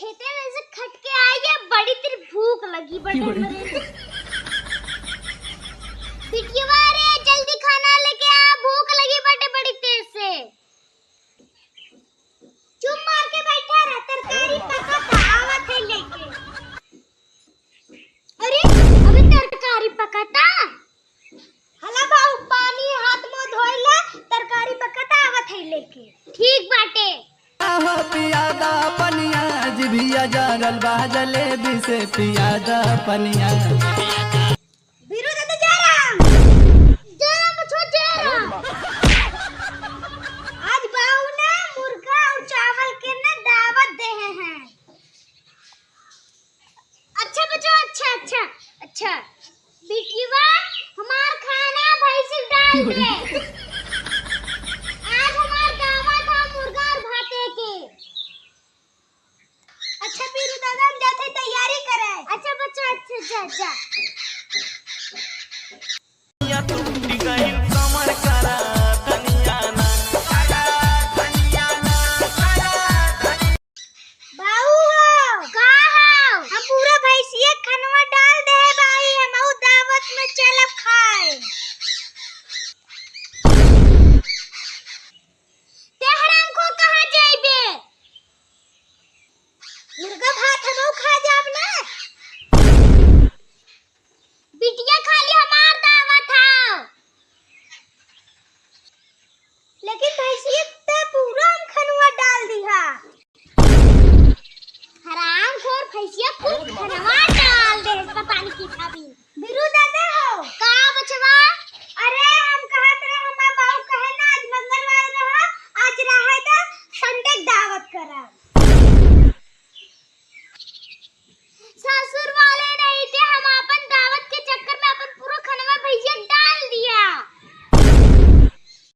खेते में से खट के आई है, बड़ी तेरी भूख लगी बटे मरे। बिटिया रे जल्दी खाना लेके आ, भूख लगी बटे बड़ी तेज से। चुप मार के बैठा रह, तरकारी पकाता आवत है लेके। अरे अबे तरकारी पकाता हला बाऊ, पानी हाथ मुंह धोइला, तरकारी पकाता आवत है लेके। ठीक बाटे हो पियादा पनिया जिभिया जानल बा जलेबी से पियादा पनिया। बीरू दादा जा रहा बच्चों जा रहा। आज बाऊ ने मुर्गा और चावल के ना दावत दे हैं। अच्छा बच्चों, अच्छा अच्छा अच्छा। बिटिया हमार खाना भैंसी डाल दे। आज हमार दावत है मुर्गा और भाते के। अच्छा बीरू दादा हम जाते तैयारी करे। अच्छा बच्चों, अच्छा जा जा। या टूटी गई कमर करा धनिया ना धनिया ना बाऊ हो का हो, हम पूरा भैंसिया खनवा डाल दे भाई, हम दावत में चलब खाए। ते हराम को कहां जाइबे? मुर्गा भात हम खा जाब ना। बिटिया खाली हमार दावत है, लेकिन भैंसिया ते पूरा हम खनवा डाल दिया। हराम खोर भैंसिया खूब खनवा